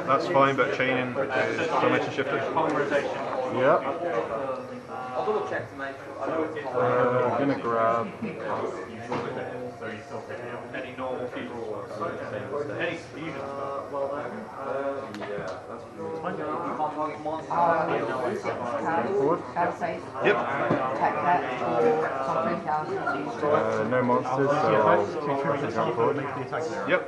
That's fine, but chaining is dimension shifted. Yep. I'll double check to make sure. I'm gonna grab. Any normal people? Any fusion? Yep. No monsters, so I'll jump forward. Yep.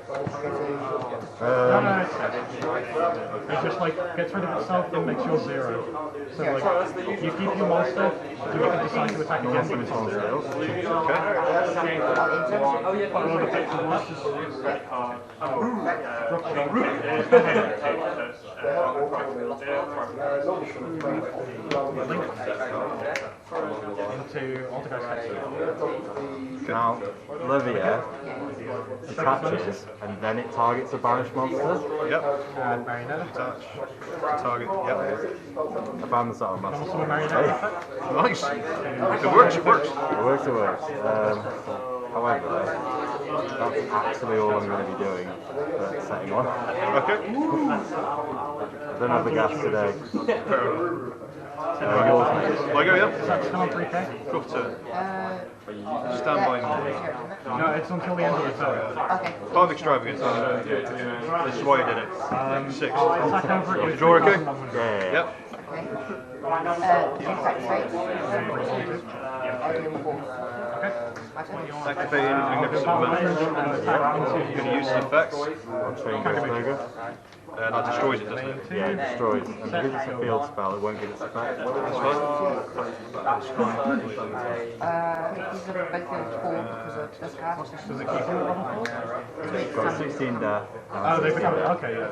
It just like gets rid of itself and makes yours 0. So like you keep your monster, you can decide to attack against it. Okay. Now, Livia attaches and then it targets a banished monster. Yep. Attach. Target. Yep. I found this out of master. Nice. It works. It works. It works. However, that's actually all I'm going to be doing for setting one. Okay. I don't have the gas today. Yours, mate. Lego, yep. Is that still on 3K? Go for turn. Stand by me. No, it's until the end of the turn. Five extravagance. This is why I did it. 6. Attack over it. Draw, okay? Yeah. Yep. Activating magnificent event. You're going to use the effects. I'll change this logo. And that destroys it, doesn't it? Yeah, it destroys. And because it's a field spell, it won't get its effect. That's fine. Does it keep on level 4? It's got 16 death. Oh, they become okay, yeah.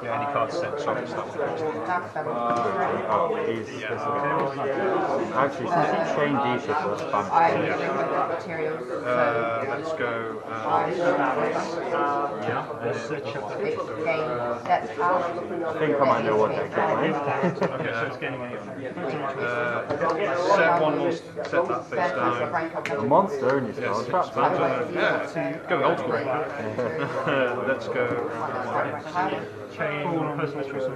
Yeah, any card set, sorry, stop. Oh, he's this actually, since it's chain D-shift, that's fantastic. Let's go. I think I might know what deck you're playing. Okay, so it's getting set one more, set that face down. A monster and you start trapped. Yeah, going old school. Let's go. Chain personal choice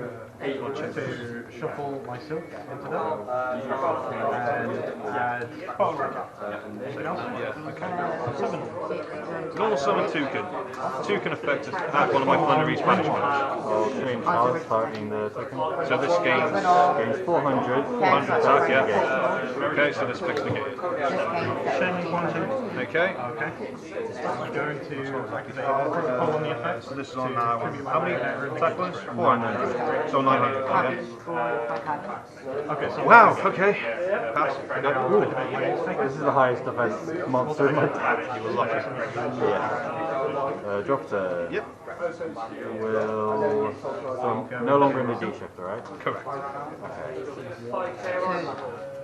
to shuffle my silk into that. And add something else? Yeah, okay. Summon. Normal summon Toucan. Toucan effect is add one of my Floowandereeze banishments. I'll change Alice targeting the token. So this gains 400. 400 attack, yeah. Okay, so this fixed the game. Chain 1, 2. Okay. Okay. I'm going to activate the protocol on the effect. So this is on now. How many attack points? 400. So 900. Okay. Okay, so Wow, okay. Pass. This is the highest defense monster in my deck. You were lucky. Yeah. Drop to. Yep. Will. So no longer in the D shift, right? Correct. Okay.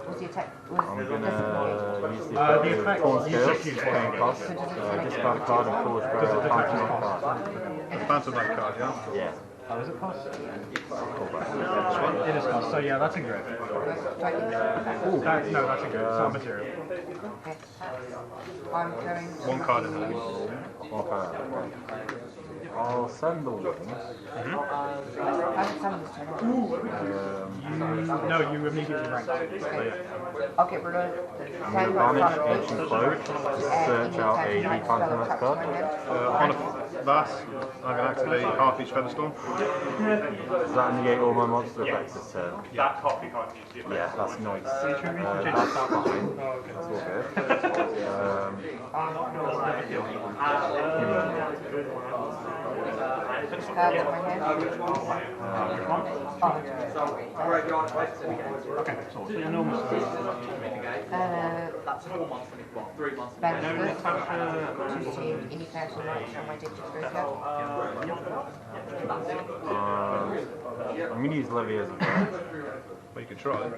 What's the attack? I'm gonna use the effect. Corn Scales, paying cost. Discard a card and pull a spell Phantom Knight card. Phantom Knight card, yeah? Yeah. How does it cost? Cool, It is cost, so yeah, that's a grid. No, that's a grid, it's not material. I'm going. One card in hand. Okay. I'll send the wings. No, you immediately rank. So, yeah. I'll get rid of Vanish Ancient Cloak to search out a Phantom Knight card. On that, I'm going to activate half each Featherstorm. Does that negate all my monster effects this turn? Yeah. Yeah, that's nice. That's fine. That's all good. Okay, so your normal that's 4 months, 3 months. Any person rights on my digital I'm going to use Levy as a friend. Well, you can try.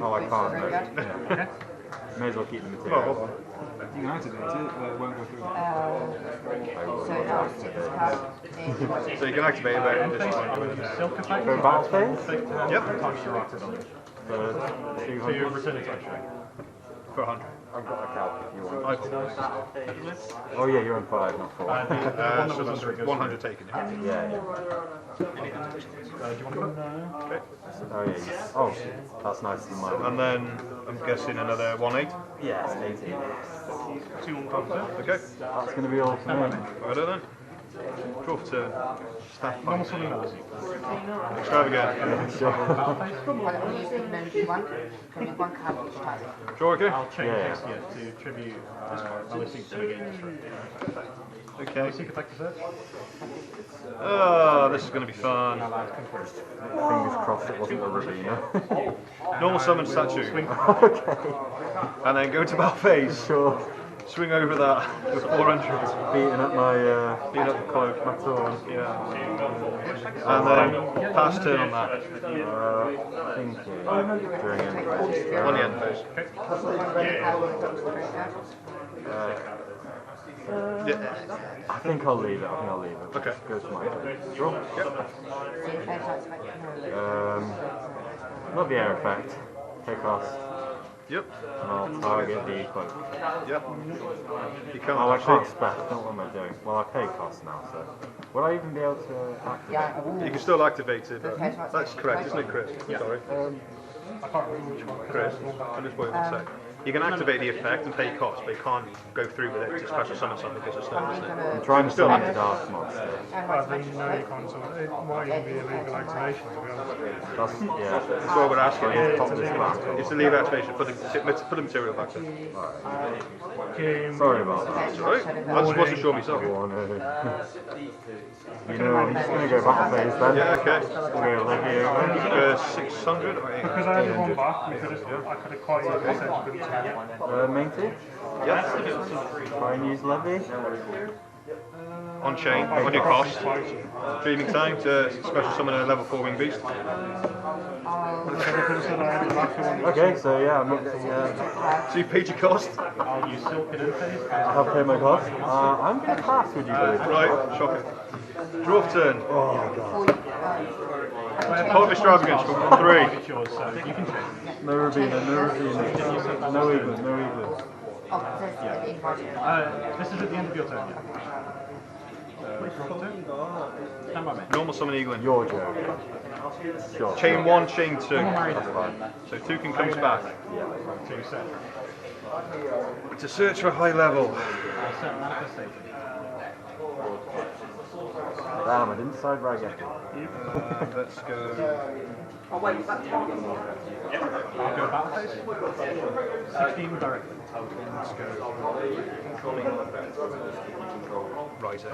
Oh, I can't. No. Yeah. May as well keep the Well, material. hold on. You can activate it, but it won't go through. So now stick this card in. So you can activate it, but End it phase, just I'm going to use Silk Effect. For battle phase? Effect to Yep. target your rock ability. For So you 200. return it to extra. for 100. I've got a calc if you want. I've Oh yeah, you're on 5, not 4. The one that so was that's under it goes 100 taken. Yeah. Yeah, yeah. Do you want to go? Okay. Oh yeah, oh, that's nicer than mine. And then I'm guessing another 1-8. Yes, 18. 2 on top there. Okay. That's going to be all for me. Right then. Draw for turn. Staff Normal fight. swimming ability. Extravagant. Sure. Battle phase. Well, I'm using the one. Can you one card each time? Draw, okay? I'll change Yeah. this here to tribute Melistic to negate this effect. Okay. Melistic effect is it? Oh, this is going to be fun. Allowed to confirm. Fingers crossed it wasn't a Ravina. Normal summon statue. Okay, And then go to battle phase. sure. Swing over that for 400. Beating up my, Beat up the cloak. my torn. Yeah. And then pass turn on that. Thinking. During end phase. On the end phase. Yeah. I think I'll leave it. Okay. Go to my phase. Draw. Yep. Love the air effect. Take cost. Yep. And I'll target the cloak. Yep. You can't Oh, I can't actually. spec. What am I doing? Well, I pay cost now, so. Will I even be able to activate? You can still activate it, but that's correct, isn't it, Chris? Sorry. I can't remember which one. Chris, I'll just wait 1 sec. You can activate the effect and pay cost, but you can't go through with it to special summon something because it's not, isn't it? I'm trying to Still summon active. the Dark Monster. Well, then you know you can't, so it might even be a legal activation, to be honest. That's, yeah. That's what we're asking. Let's pop this back. It's the leave activation, put the material back there. Game. Sorry about that. That's right. I just wasn't sure myself. Oh, no. You know, I'm just going to go battle phase then. Yeah, okay. We're gonna live here. 600 or 800? Because I had the one back, I could have quite easily said you couldn't tell. Main two. Yeah. Try and use Levy. On chain, on your cost. Dreaming time to special summon a level 4 wing beast. Okay, so yeah, I'm not getting, So you paid your cost. I'll use Silk in end phase. I'll pay my cost. I'm going to pass, would you believe? Right, shocking. Draw for turn. Oh, God. Hold extravagance for 3. It's yours, so you can change. No Ravina, no Ravina. No Eagles, no Eagles. Oh, there's the invite. This is at the end of your turn, yeah. Drop turn. Stand by me. Normal summon Eaglin. Your joke. Sure. Chain 1, chain 2. That's fine. So Toucan comes back. So you set. To search for a high level. Set manifestation. Damn, I didn't decide right yet. Let's go. I'll go battle phase. 16 directly. Let's go. Right.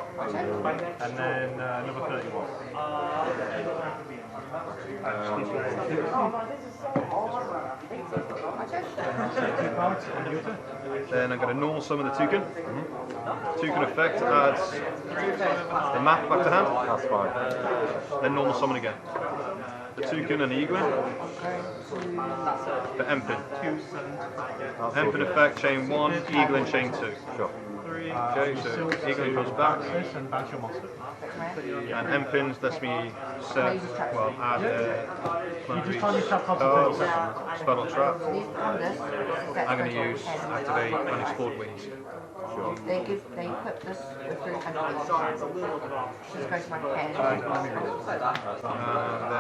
And then another 31. Then I'm going to normal summon the Toucan. Toucan effect adds the map back to hand. That's fine. Then normal summon again. The Toucan and the Eaglin. The Empin. That's all Empin good. effect, chain 1, Eaglin, chain 2. Sure. Okay, so Eaglin comes back. This and bounce your monster. And Empins lets me set, well, add You just try and trap cards for 30 seconds. spell or trap. These canvas, I'm going to use activate unexplored wings. Sure. they put this through and just goes to my head. Then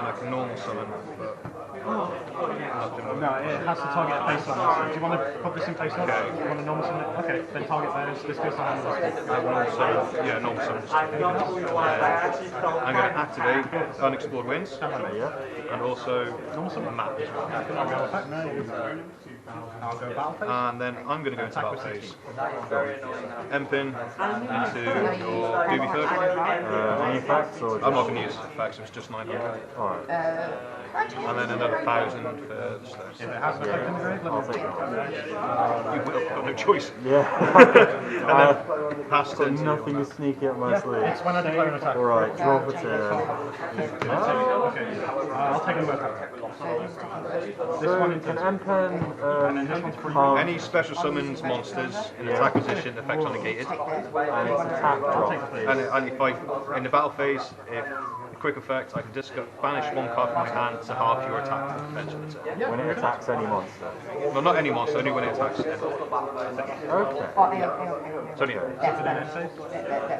I can normal summon, but nothing. No, it has to target a face on this. Do you want to put this in face on? Okay. You want to normal summon it? Okay, then target those. This goes to hand. Normal summon, yeah, normal summon. I'm going to activate unexplored winds Yeah. and also Normal summon. map as well. I'll go attack. I'll go battle phase. And then I'm going to go into battle phase. Empin into your Doobie Thug. Any effects or just... I'm not going to use effects, it's just 900. Alright. and then another 1,000 for the stone. If it has an effect in the grave, I'll let me take it. You will, got no choice. Yeah. And then pass Got turn to nothing you. is sneaky up my sleeve. It's when I declare an attack. Alright, draw for turn. Okay, I'll take them both. This one into Can this Empen and then this one's for you. harm Any special summons monsters in attack position, effects are negated. and its attack drop And, is and if I, in the battle phase, if quick effect, I can banish one card from my hand to half your attack defense of the turn. when it attacks any monster. No, not any monster, only when it attacks them. Okay. It's only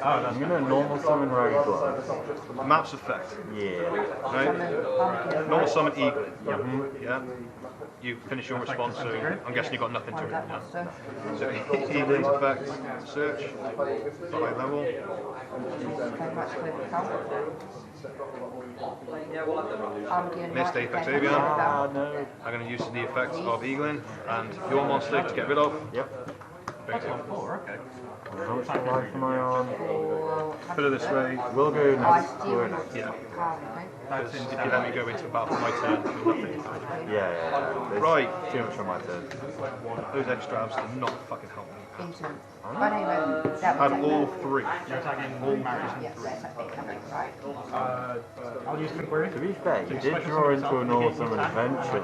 I'm gonna normal summon Rogue Gloves. Maps effect. Yeah. Right? Normal summon Eagle. Yeah. You finish your response, so I'm guessing you got nothing to it. Yeah. So Eagle's effect, search, high level. Missed Apex Avian. Ah, no. I'm going to use the effect of Eagling and your monster to get rid of. Yep. Bring it. Okay. How much life am I on? Put it this way. We'll go next turn. Yeah. Because if you let me go into the battle for my turn, you're nothing. Yeah. There's Right. too much on my turn. Those extra abs do not fucking help me. Had Had all three. You're attacking Marius. Yes, that's right. I'll use the query. To be fair, you did draw into a normal summon eventually.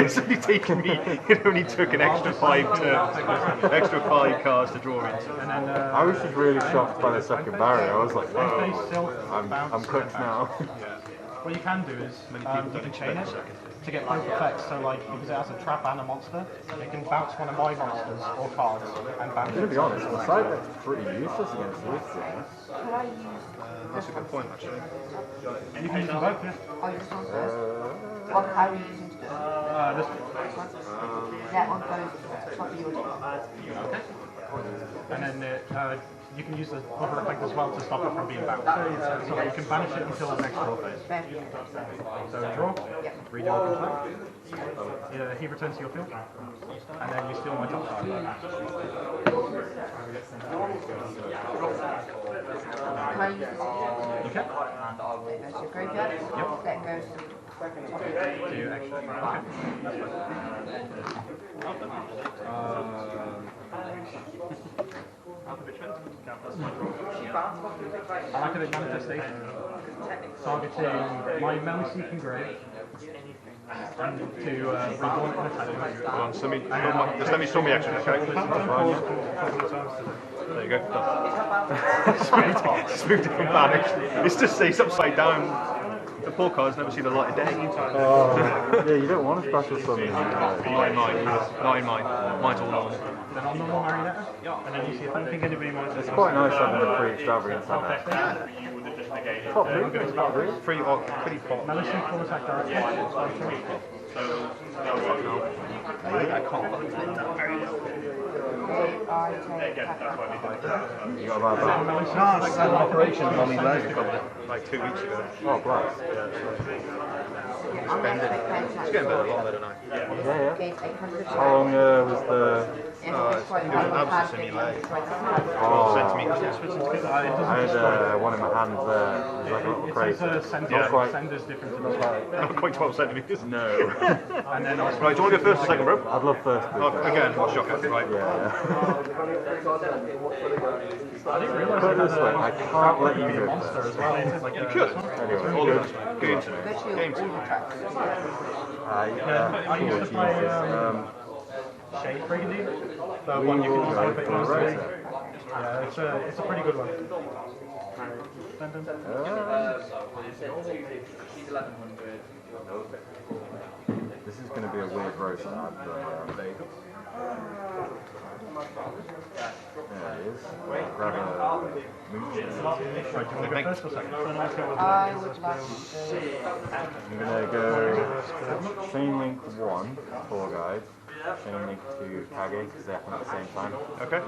It's only taken me, it only took an extra 5 turns, extra 5 cards to draw into. And then I was just really shocked by the second barrier. I was like, they whoa, still I'm bounce cooked back. now. What you can do is you can chain it to get both effects. So like because it has a trap and a monster, it can bounce one of my monsters or cards and bounce To it. be honest, my side deck's pretty useless against this thing. Could I use That's a good point, actually. You can use them both, yeah. oh, this one first? What are we using to do This this one? That one goes to the top of your deck. and then you can use the other effect as well to stop it from being bounced. So you can banish it until the next draw phase. So draw, redo a control. He returns to your field, and then you steal my top card. Can I use this? You can. That goes to your graveyard. Yep. That goes to the top of your deck. Do you actually? I like it at manifestation. Targeting my Melancholy Grave and to reborn an attack. Go on, just let me show me action, okay? There you go, done. Smooth it from banished. It's just stays upside down. The poor card's never seen the light of day. Yeah, you don't want a special summon. Not in mine. Not in mine. Mine's all normal. Then on normal Marionetta, and then you see if I don't think anybody minds. It's quite nice having a free extravagance on that. Top three? Free or pretty pot. Melancholy full attack directly. I take that. You got about that? An operation on my leg. Like 2 weeks ago. Oh, bless. It's getting better, a lot better now. Yeah. Gains 800. How long was the... It was abscess in my leg. 12 Oh, centimetres. I had one in my hand there. It was like a little crazy. Not quite. Sender's different to the Not quite 12 centimetres. No. and then also Right, do you want to go first or second, bro? I'd love first. Oh, again, what's your right? Yeah. I didn't realise Put it it this way, I can't let you had a go monster first. as well. Like You could. Anyway, All go. of us. Go into it. Go to Game all the tracks. I used to play Shade Brigadier, the one you can will decide go if it for wants to Razor. be. Yeah, it's a pretty good one. This is going to be a weird roast ad, but there it is. Grab a mooch. Right, do you want to go first or second? I would like to. I'm going to go Chain Link 1, 4 guide. Chain Link 2, Kage, because they happen at the same time. Okay.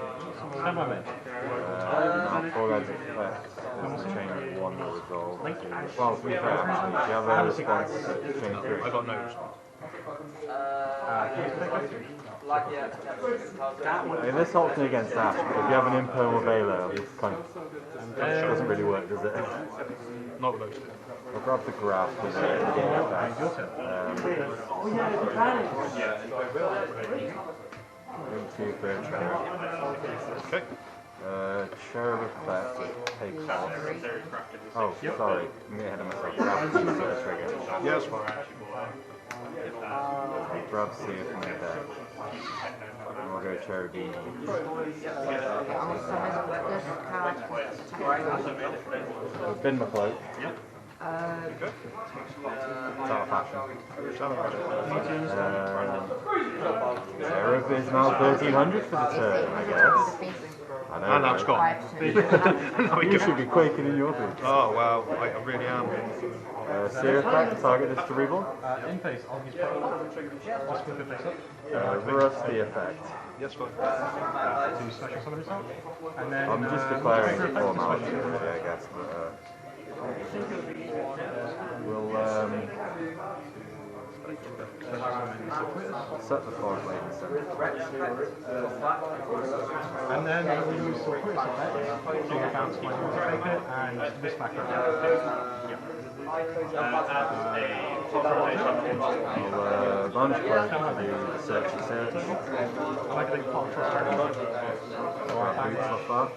Stand by me. Now 4 guides effect. There's Chain Link 1 will resolve. Well, to be fair, actually, do you have a response to Chain 3? I got no response. I mean, this helps me against Ash, but if you have an Imperm or Velo, it kind of doesn't really work, does it? Not with those two. I'll grab the graph with the effect. Into for a chair. Okay. Chair of effect, take off. Oh, sorry, I'm getting ahead of myself. Grab C for the trigger. Yeah, that's fine. Grab C from the deck. And we'll go chair D. Bin my cloak. Yep. It's out of fashion. Sheriff is now 1300 for the turn, I guess. I know. And I've Scott. You should be quaking in your boots. Oh wow, I really am. Seer effect, target is to reborn. In face, I'll use protocol. Just flip it face up. Rusty effect. Yes, fine. To special summon yourself. And then, I'm just declaring the formality, really, I guess. But, we'll set the fog late in center. And then I will use the quiz effect to bounce my multi-paper and this back up. Yep. I'll vanish cloak to do the search. I like to think part trust. Boots off that.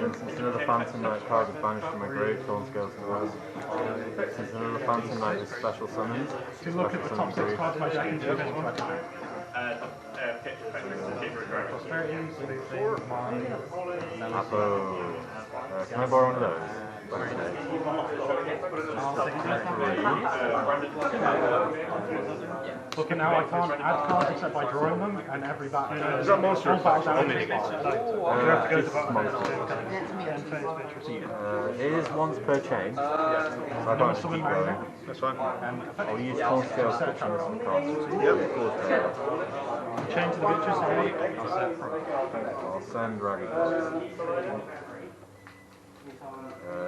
And since another Phantom Knight card is banished from my grave, Thorns goes to the rest. Since another Phantom Knight is special summoned, To look at the top 6 cards by Jack into event by time. Prosperity, Apo. Can I borrow one of those? Looking now, I can't add cards except by drawing them, and every battle. Is that monster all battles effect? out Omni. of this It is once per chain, so I can't just keep going. That's fine. I'll use Thorn Scale Switching with some cards. Chain to the Beatrice, I'll set from. I'll send Raggy.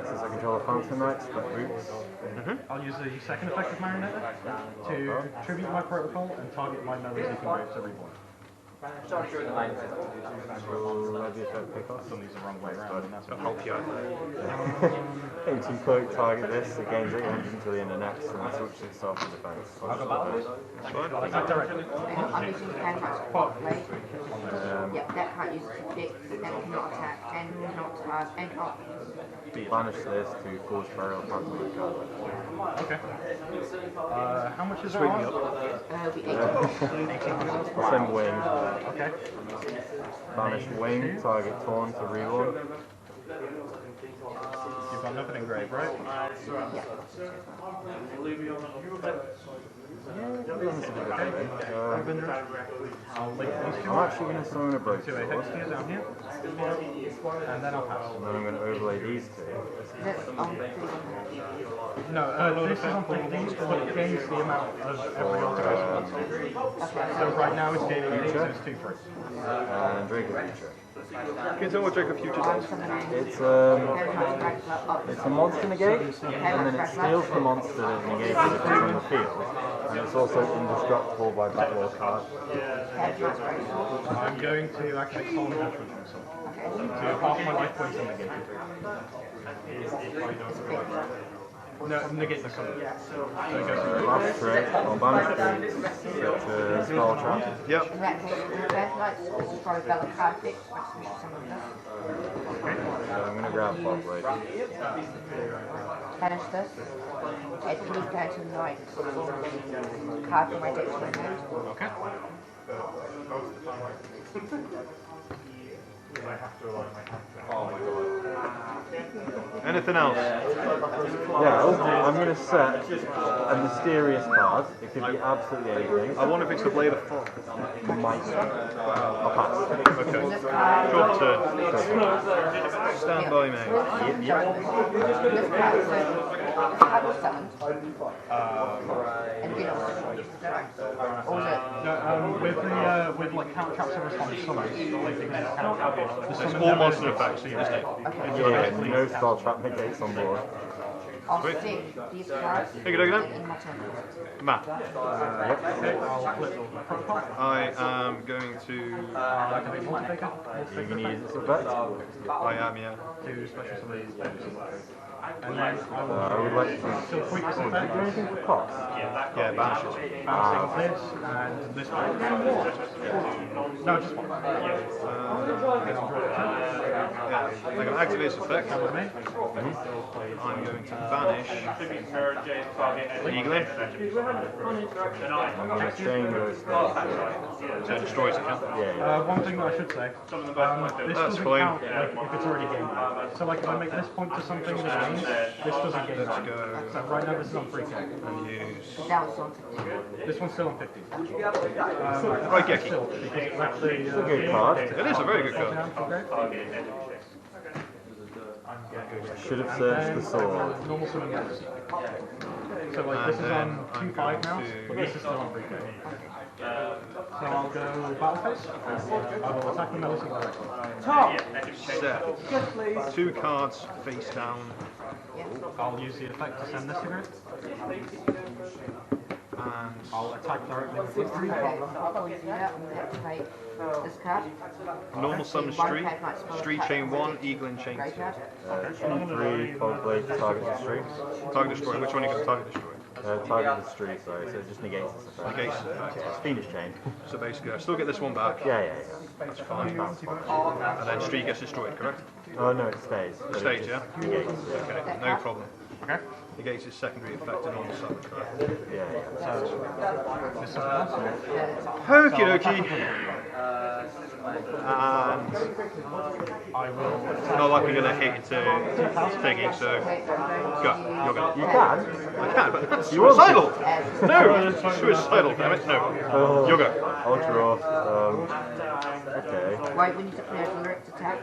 Since I control a Phantom Knight, split boots. I'll use the second effective Marionette to tribute my protocol and target my no-resisting boots every one. Will Levy effect pick off? Some of these are the wrong way around, and that's I'll help you out. 18 cloak, target this, it gains 800 until the end of next, and that's switches itself to defense. That's fine. Attack directly. I'm using Canvas spot, right? Yep, that can't use predict, that cannot attack, and cannot, Banish this to Forge Burial Phantom Knight card. Okay. How much is swing up? be 18. I'll send Wing. Okay. Banish Wing, target Torn to reroll. You've got nothing engraved, right? I'm actually going to summon a Break To a Sword, hex tier down here. And then I'll pass. and then I'm going to overlay these two. That's on No, this is on 15, but it gains the amount of every altogether. So right now it's gaining 8, so it's 2 free. And Draco Future. Can you tell what Jacob Future does? It's a monster negate, and then it steals the monster that is negated if it's on the field. And it's also indestructible by battle or card. I'm going to activate Soul Attachment on myself. To half my life points are negated. No, negate the summon. So it goes to Last trick, I'll banish boots, set Spell Trap. Yep. In that case, red lights destroy Bella card fix, which some of them. So I'm going to grab Bob Blade. Banish this. Add 3 down to 9. Card from my deck to my hand. Okay. Anything else? Yeah, I'm going to set a mysterious card. It could be absolutely anything. I wonder if it's the Blade of Fog. Might be. I'll pass. Okay. Short turn. Stand by me. This card, so I was summoned. And been on. Or is it? With like counter traps and response summons, like the counter trap, the It's summon all never monster is effects. so you just take. Yeah, no Spell Trap negates on board. I'll stick these cards Take it again. in my turn. Matt. Okay, I'll flip the protocol. I am going to. Activate Multiplicator. You can use this effect. I am, yeah. To special summon these. And then I would like to. still quick Oh, do you do anything for cost? Yeah, banishes. bouncing this and this one. No, just one. Yeah, I'm going to activate this effect. Come with me. I'm going to banish Eaglin. I'm going to change those things. So it destroys it, yeah? One thing that I should say, this doesn't fine. count like, if it's already gained. So like if I make this point to something that gains, this doesn't gain. Let's go. So right now this is on 3k. And use. That was on 50. This one's still on 50. Right, Geki. Still, because it's actually It's a good card. It is a very good card. Should have searched the sword. Normal summon moves. So like this is on 2-5 now, but this is still on 3k. So I'll go battle phase. I will attack the medicine directly. Set. 2 cards face down. I'll use the effect to send this to grid. And I'll attack directly with this. Okay, I'll use that and activate this card. normal summon street. Street chain 1, Eaglin chain 2. Graveyard. Chain 3, Fog Blade, target the street. Target destroy. Which one are you going to target destroy? Target the street, sorry, so it just negates this effect. Negates it. It's Fiendish Chain. So basically, I still get this one back. Yeah. That's fine. Bounce one. And then street gets destroyed, correct? Oh no, it stays. It but stays, just yeah? Negates. Okay, no problem. Okay. Negates its secondary effect in normal summon, correct? Yeah. This is else. Okie dokie. And I will. not like we're going to hit into thingy, so go. You're going You can? I can, but that's You want to? suicidal! No! Suicidal, damn it, no. You'll go. I'll draw. Okay. Right, when you declare a direct attack,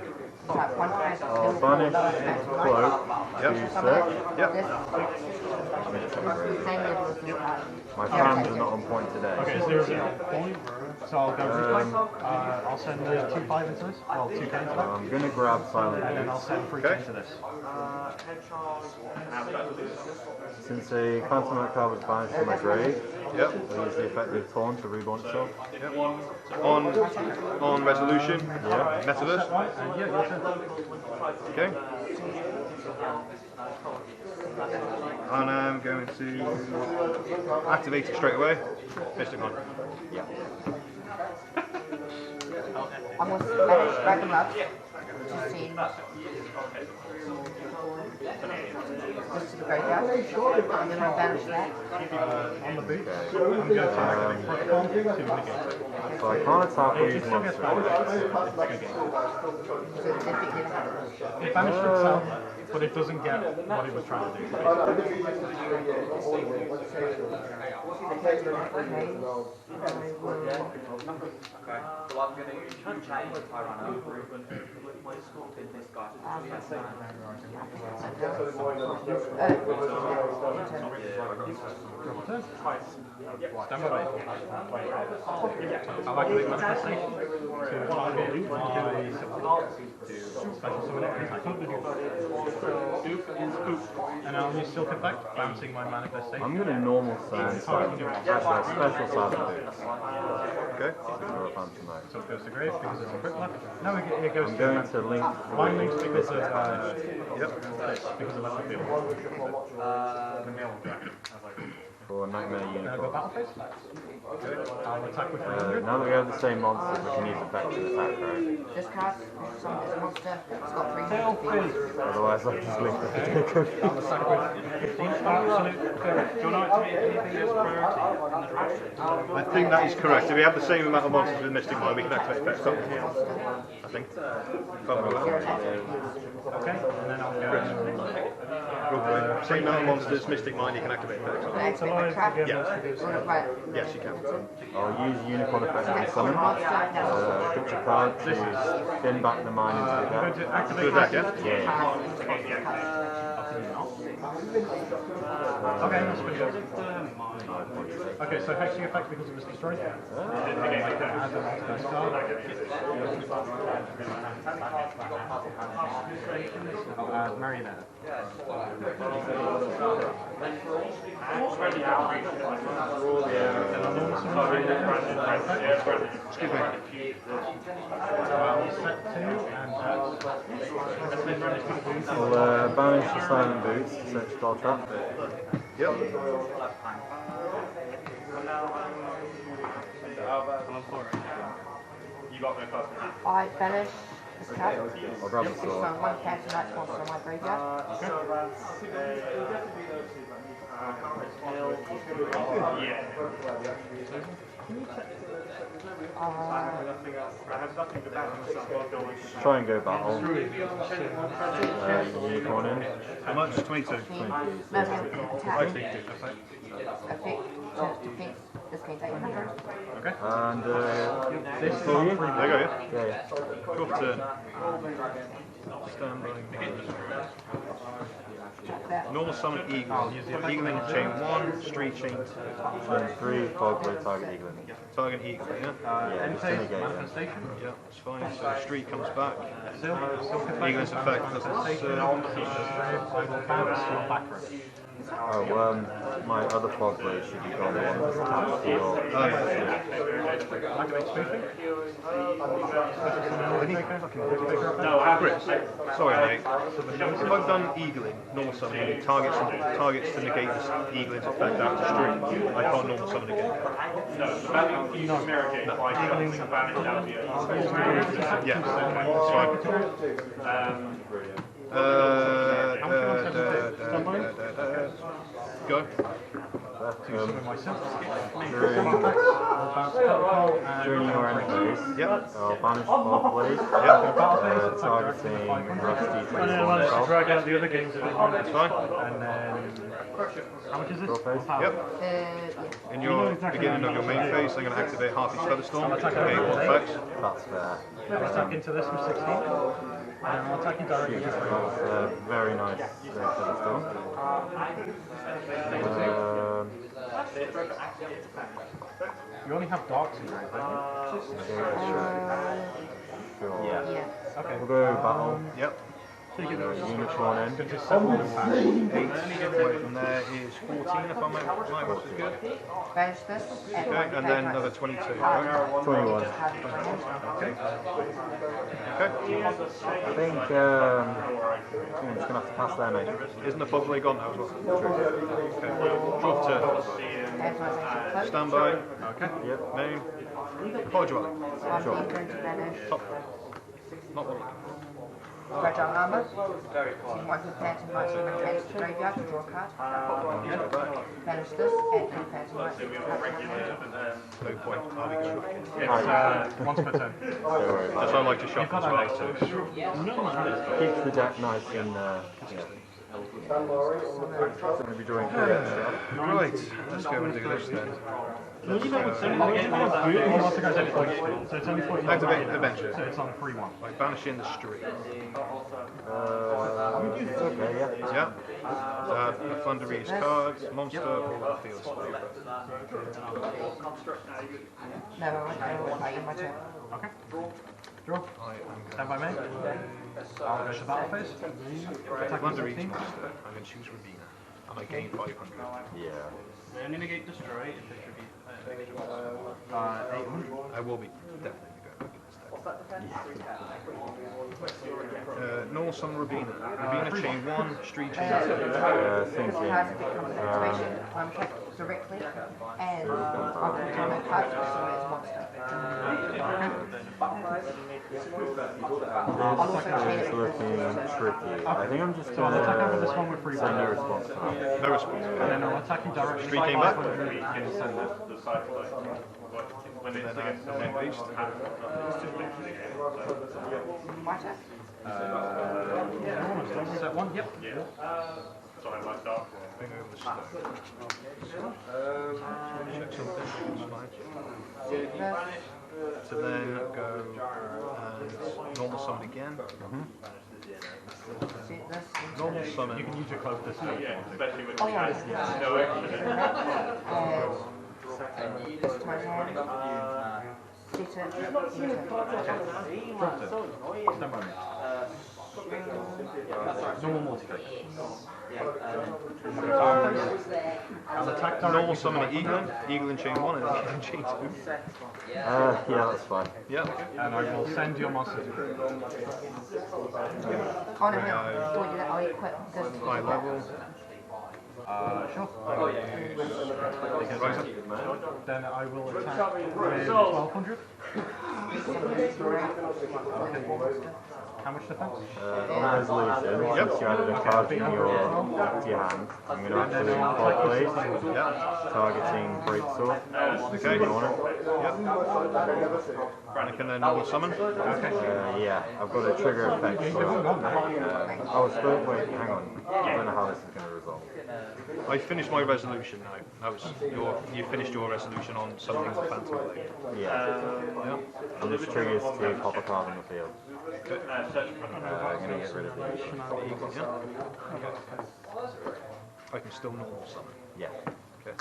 attack one phase. I'll banish Cloak Yep. to search. Yep. My fans are not on point today. Okay, is there a point? So I'll go replay. I'll send the 2-5 into this. Well, 2k into that. I'm going to grab Silent And then I'll Boots. send 3k Okay. into this. Since a Phantom Knight card was banished from my grave, Yep. I'll use the effective Taunt to reborn itself. Yep. On resolution. Yeah. Metaverse. And yeah, your turn. Okay. And I'm going to activate it straight away. Mystic Mind. Yeah. I'm going to manage Dragon Love to see just to the graveyard. I'm going to banish that. On the boot. I'm going to attack protocol to negate it. So I can't attack or use It still gets monsters. banished. It's good game. So it's defeated. It banished itself, but it doesn't get what it was trying to do. Stand by. I'll activate manifestation to target my special summon attack. And I'll use Silk Effect, bouncing my manifestation. I'm going to normal sand Silent Boots. Actually, special Silent Boots. Okay. Or a Phantom Knight. So it goes to grave because it's a quick left. No, it goes I'm to going to link mine links because of Yep. this, because of left field. for Nightmare Can I go Unicorn. battle phase? I'll attack with 300. Now that we have the same monsters, we can use effect to attack, right? This card, summon this monster, it's got 300 feet. Otherwise, I just link the I'll attack with 15. Absolute. Do you know anything as priority in the draft? I think that is correct. If we have the same amount of monsters with Mystic Mind, we can activate effects. I think. Can't remember. Okay, and then I'll go. Same amount of monsters, Mystic Mind, you can activate effects. Activate my trap. Yeah. Right. Yes, you can. I'll use Unicorn effect to summon. Monster, Put your card to spin back the mine into the I'm going deck. to activate Good deck, yeah? Okay, that's pretty good. Okay, so hexing effect because it was destroyed. Add them onto this card. I'll add Marionette. Then I'll normal summon Excuse me. I'll banish the silent boots to search spell trap. Yep. I banish this card. I'll grab the So sword. one Phantom Knight monster on my graveyard. Try and go battle. Unicorn in. How much? 22. Attack. Effect. Defense. This gains 800. Okay. And this for you? There you go, yeah. Yeah. Drop turn. Stand by. Normal summon eagle. Eagle in chain 1, street chain 2. Chain 3, fog blade, target eagle. Target eagle, yeah? Yeah, just to negate it. Manifestation. Yeah, that's fine. So street comes back. Silk Eagle's effect doesn't I serve. will bounce your back row. Oh, my other fog blade should be gone. The one that's attached to your... Activate spoofing. Chris, sorry mate. If I've done eagling, normal summoning, targets to negate this eagling's effect out to street, I can't normal summon again. Yeah, it's fine. Go. During your end phase, Yep. I'll banish fog blade, targeting rusty to Drag out the other games. That's fine. And then, how much is this? Draw phase. Yep. In your beginning of your main phase, I'm going to activate Harpy's Featherstorm. Okay, all effects. That's fair. Attack into this with 16. And I'll attack you directly. That's very nice Featherstorm. You only have darks in your hand, don't Sure. Yeah. you? Okay. We'll go battle. Yep. Unicorn in. 8 away from there is 14 if I'm right, which is good. Banish this. Okay, and then another 22, right? 21. Okay. Okay. I think I'm just gonna have to pass there, mate. Isn't the fog blade gone now as well? Okay. Drop turn. Stand by. Okay. Yep. Main. Power dwelling. One Beacon to banish. Top. Not one. Fragile armor. One for Phantom Knight to attach to graveyard to draw a card. Banish this. Add two Phantom Knights to the No point. I'll be good. Once per turn. That's why I like to shuffle as well. So. Keeps the deck nice and yeah. I'm going to be drawing 3 extra. Right, let's go and do this then. So it's only 40. Activate adventure. So it's on 3-1. By banishing the street. Okay, yeah. Yeah. Floowandereeze cards, monster, or field spell. No, I won't buy you my turn. Okay. Draw. Stand by me. I'll go to battle phase. Attack with Floowandereeze 16. monster. I'm going to choose Ravina. And I gain 500. Yeah. Only negate destroy if it should be 800. I will be definitely going back in this deck. Normal summon Ravina. Ravina chain 1, street chain 2. Thinking. Cards if it comes with activation, I'm tracked directly, and I'll return the card to the monster. I'll also chain It's it. looking tricky. I think I'm just So I'll attack over this one going with 3 to say no response. No response. And then I'll attack you directly. Street came back. And send that. when it's Then against the main beast. My turn. Set 1, yep. so I like that. Bring over the stuff. Check something. It's fine. To then go and normal summon again. Set this. Normal summon. You can use your cloak this way. Especially when Oh, you yeah. guys no extra. This to my hand. Set it. Enter. Drop it. Stand by me. Normal multi-click. I'll attack attack directly normal to summon my Eaglin, Eaglin chain 1 and Eaglin chain 2. Yeah, that's fine. Yep. And I will send your monster to Oh no, hang on. Before we do that, I'll equip this. High level. Sure. Right. Then I will attack with 1200. How much defense? On resolution, since you added a card from your to your hand, I'm going to activate Cold Blade, targeting Breaksword. Okay. You want it? Yep. I can then normal summon. Yeah, I've got a trigger effect. So, wait, hang on. I don't know how this is going to resolve. I finished my resolution now. That was you finished your resolution on something with Phantom Blade. Yeah. And this triggers to pop a card on the field. Okay. I'm going to get rid of these. I can still normal summon. Yeah. Okay.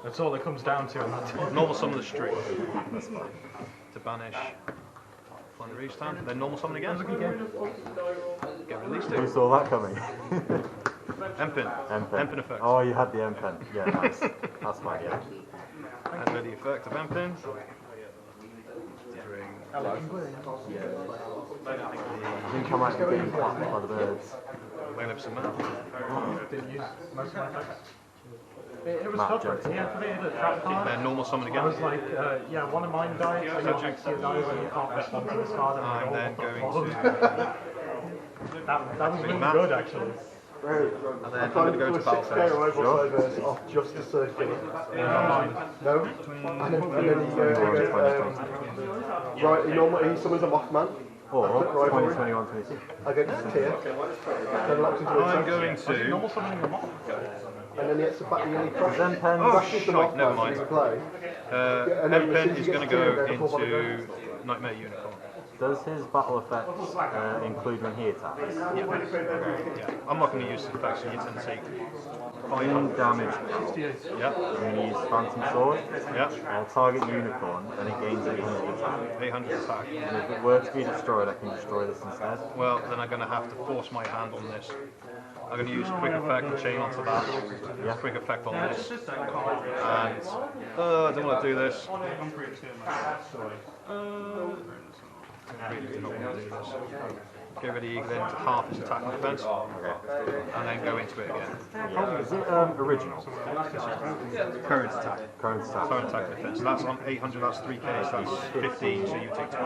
That's all it comes down to. Normal summon the streak That's fine. to banish Floowandereeze stand. Then normal summon again. Get released Who it. saw that coming? M-pin. M-pen. M-pin effect. Oh, you had the M-pen. Yeah, nice. That's fine, yeah. And with the effect of M-pin. I think I might be getting clapped by the birds. Lay lips and mouth. Didn't use most of my effects. It was Matt tough, jokes. he activated a trap card. Then normal summon I again. was like, yeah, one of mine died, so your next year dies and you can't respond to this card. I'm then going to. That was really Matt. good, actually. And then I'm going to go to battle phase. Off just to circulate. Mine. No? And then right, he summons a Mothman Or 2021 22. against Tyr. Then locks into I'm attack. going to. Normal summoning a moth. And then he hits the back and he Is crashes. M-pen? Crashes the shite, Mothman never to mind. play. M-pin is going to go into Nightmare Unicorn. Does his battle effects include when he attacks? Yeah. I'm not going to use the effects, so you tend to take 1 damage. Yeah. I'm going to use Phantom Sword. Yeah. I'll target Unicorn and it gains 800 attack. 800 attack. And if it were to be destroyed, I can destroy this instead. Well, then I'm going to have to force my hand on this. I'm going to use quick effect and chain onto that. Yeah. Quick effect on this. And I don't want to do this. Really do not want to do this. Get rid of Eagle into half his attack and defense, and then go into it again. Yeah. Is it original? Current attack. Current attack. Current attack and defense. So that's on 800, that's 3k, so that's 15, so you take 200.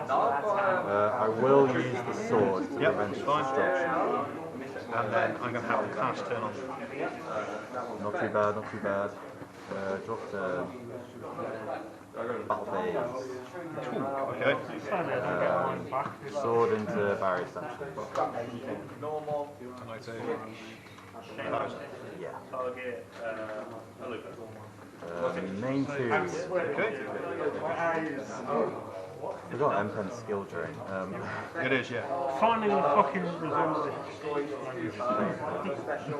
I will use the sword to Yep, prevent it's fine. destruction. And then I'm going to have the cast turn on. Not too bad, not too bad. Drop the battle phase. Okay. Sword into Barry section. And I take 1,000. Yeah. Target Main 2. Okay. We've got M-pen skill drain. It is, yeah. Finally, fucking resolved it.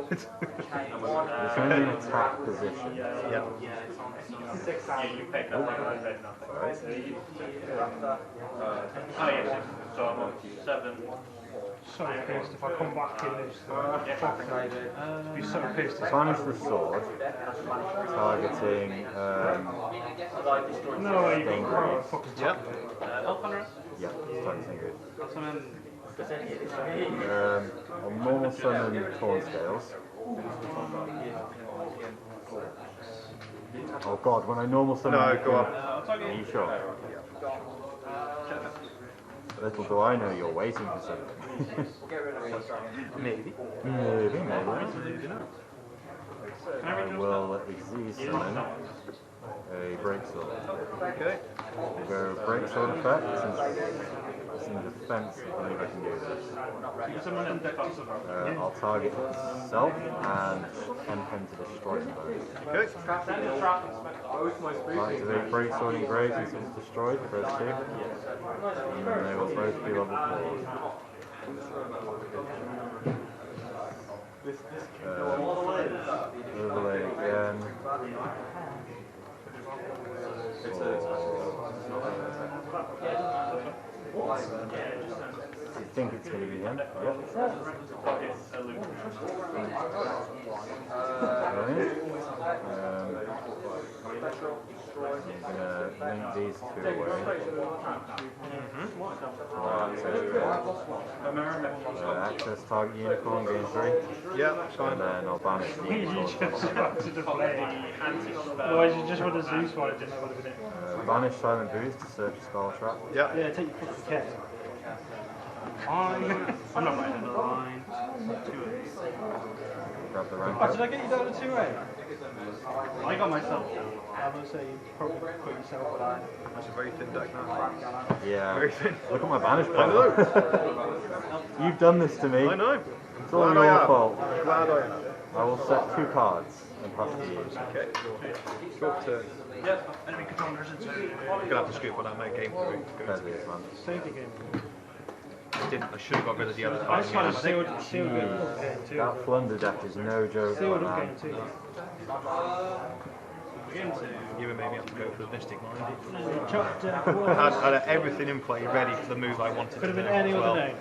It's only an attack position. Yeah. you pick up and I said nothing. Oh yeah, so I'm on 7. So pissed if I come back in this. Be so pissed. Banish the sword, targeting No way you can fucking Yep. yeah, targeting good. Summon. On normal summon Thorn Scales. Oh god, when I normal summon No, you go can- on. Are you sure? Little do I know you're waiting for something. Maybe. Maybe. I will Exceed summon a Breaksword. Okay. We'll go Breaksword effect, since it's in defense, I believe I can do this. I'll target itself and M-pen to destroy them both. Okay. Activate Breaksword engraved until it's destroyed, press 2. And they will both be level 4. Overlay again. I think it's going to be him. Yep. Link these two away. Access target unicorn, gain 3. Yeah, that's fine. And then I'll banish the You unicorn. just wanted to play. Otherwise, you just would have Zeus one, it didn't have been it. Banish silent boost to search skull trap. Yeah. Yeah, take your fucking cat. I'm not writing the line. Grab the rank Oh, up. did I get you down to 2A? I got myself. I would say you probably put yourself down. That's a very thin deck now. Yeah. Very thin. Look at my banish I power. know. You've done this to me. I know. It's all Glad I your am. fault. Glad I am. I will set 2 cards and pass to you. Okay. Short turn. Enemy controllers and You're gonna have to scoop on that, mate. Game 3. Fair dues, man. Save the game. I should have got rid of the other I cards. just want to sealed game too. That Flunder deck is no joke, Sealed man. up game too. You and maybe have to go for the Mystic Mind. Chopped I had everything in play ready for the move I wanted Could to have do. been any as well. other name.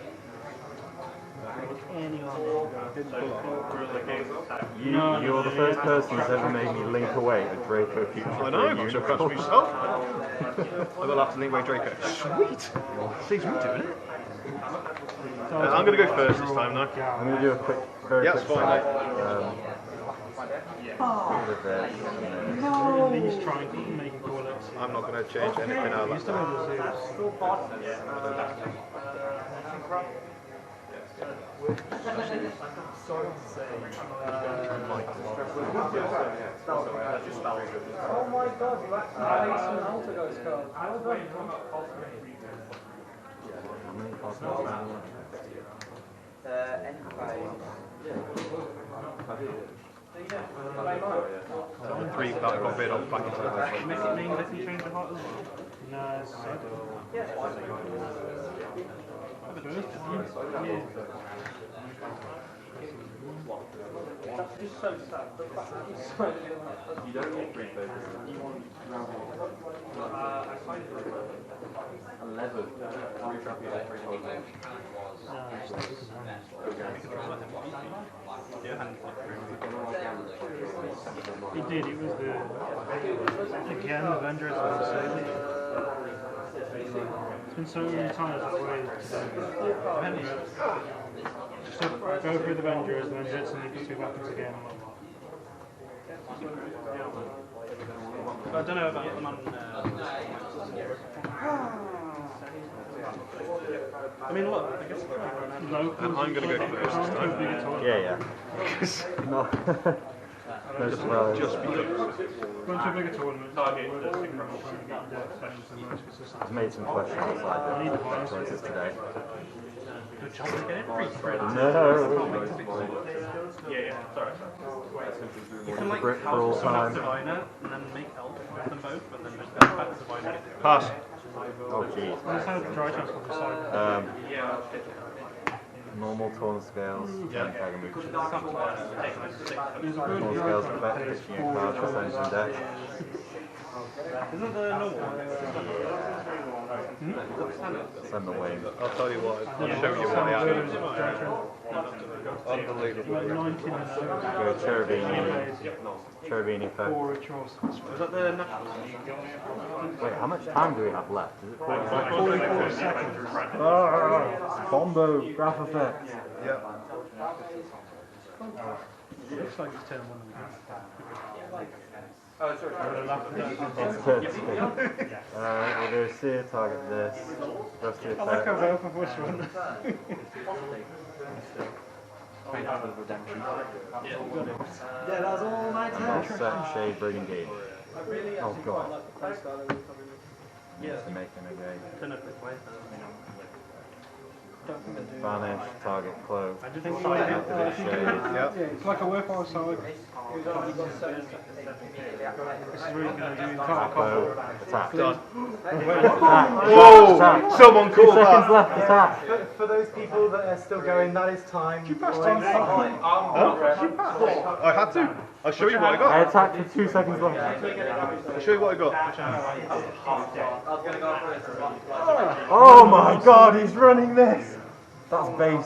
Any other name. Didn't pull off. You're the first person who's ever made me link away a Draco future. I know, I'm surprised with myself. I will have to link away Draco. Sweet! Saves me doing it. I'm going to go first this time, though. I'm going to do a quick, very Yeah, quick it's fine, side. With this, and then He's trying to make him call it. I'm not going to change anything out You of still that. have the Zeus. Oh my god, you actually made some alter ghost cards. Well done. how many cards do I have? 3 that I got rid of back into the deck. Make it mean that he changed the heart as well? No, it's He did, it was again, the Avengers was saving it. It's been so many times I've waited to just go through the Avengers, then Jets and you 2 weapons again. I don't know about them on. I mean, look, I guess I'm going to go first this time. Yeah. No. No surprise. Just because. Run to a bigger tournament. I've made some questionable side choices today. Good job to get it free. No. Sorry. You can like Grip for all time. Diviner and then make help with them both, but then just go back to Diviner. Pass. Oh jeez. That's how the dry chance will decide. Normal torn scales, Yeah. Kagamuchi. There's a Torn good scales effect, pitching a card for sending deck. Isn't the normal one? Send the wave. I'll tell you what, I'll show you what I have. Unbelievable. Go Cherubini effect. Was that the national? Wait, how much time do we have left? Is it 44 seconds. Bombo, graph effect. Yeah. It looks like it's turn 1. It's turn 2. Alright, we'll do Seer, target this. Rusty I like how effect. both of us run. Yeah, that's all my And I'll set Shade Brigade. Oh god. To make him again. Banish, target cloak. I just think Activate Shade. Yeah. it's like a worthwhile side. This is where you're going to do entire combo. Bow, attack. Done. Attack. Whoa! Attack. Someone 2 call seconds that. left, attack. For those people that are still going, that is time. I had to. I'll show you what I I got. attacked for 2 seconds left. I'll show you what I got. Oh my god, he's running this! That's base.